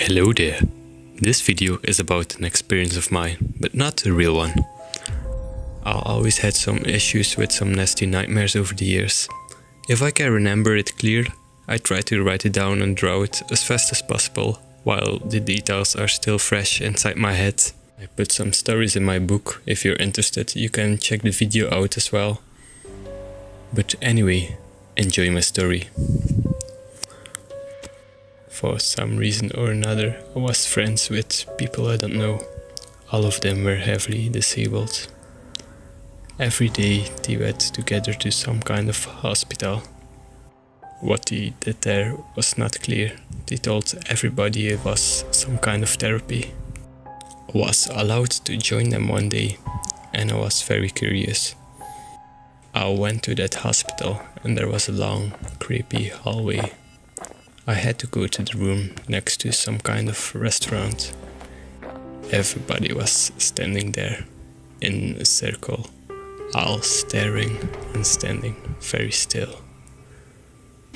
Hello there. This video is about an experience of mine, but not a real one. I always had some issues with some nasty nightmares over the years. If I can remember it clear, I try to write it down and draw it as fast as possible, while the details are still fresh inside my head. I put some stories in my book. If you're interested, you can check the video out as well. But anyway, enjoy my story. For some reason or another, I was friends with people I don't know. All of them were heavily disabled. Every day they went together to some kind of hospital. What they did there was not clear. They told everybody it was some kind of therapy. I was allowed to join them one day, and I was very curious. I went to that hospital and there was a long, creepy hallway. I had to go to the room next to some kind of restaurant. Everybody was standing there in a circle, all staring and standing very still.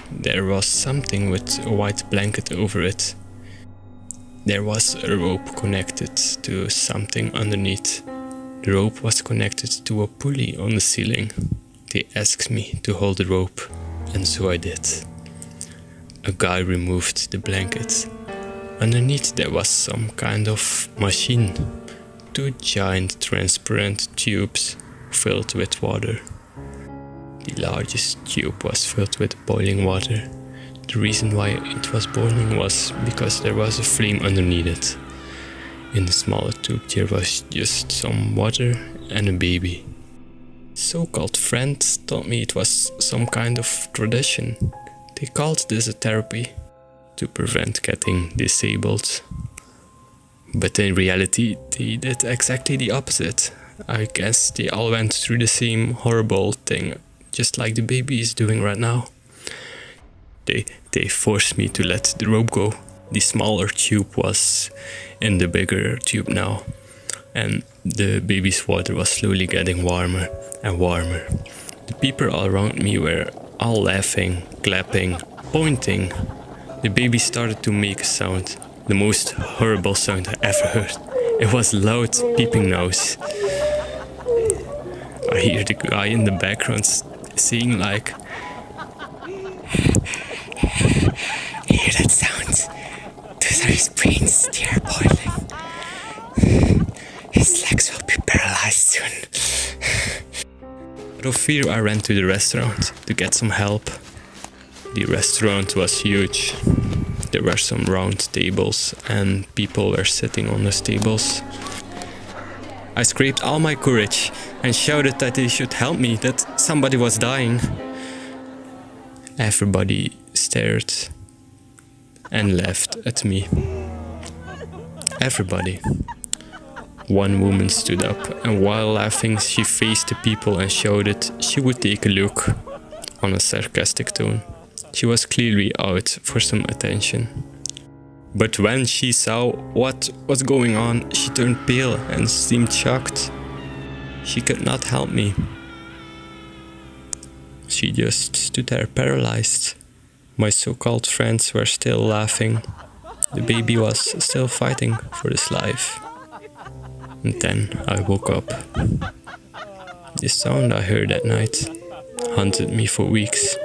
There was something with a white blanket over it. There was a rope connected to something underneath. The rope was connected to a pulley on the ceiling. They asked me to hold the rope, and so I did. A guy removed the blanket. Underneath there was some kind of machine. Two giant transparent tubes filled with water. The largest tube was filled with boiling water. The reason why it was boiling was because there was a flame underneath it. In the smaller tube there was just some water and a baby. So-called friends told me it was some kind of tradition. They called this a therapy to prevent getting disabled. But in reality, they did exactly the opposite. I guess they all went through the same horrible thing, just like the baby is doing right now. They forced me to let the rope go. The smaller tube was in the bigger tube now, and the baby's water was slowly getting warmer and warmer. The people all around me were all laughing, clapping, pointing. The baby started to make a sound, the most horrible sound I ever heard. It was loud peeping noise. I hear the guy in the background saying like, "Hear that sound? Those are his brains, they are boiling. His legs will be paralyzed soon." Out of fear, I ran to the restaurant to get some help. The restaurant was huge. There were some round tables and people were sitting on those tables. I scraped all my courage and shouted that they should help me, that somebody was dying. Everybody stared and laughed at me. Everybody. One woman stood up, and while laughing she faced the people and shouted she would take a look, on a sarcastic tone. She was clearly out for some attention. But when she saw what was going on, she turned pale and seemed shocked. She could not help me. She just stood there paralyzed. My so-called friends were still laughing. The baby was still fighting for his life. And then I woke up. The sound I heard that night haunted me for weeks.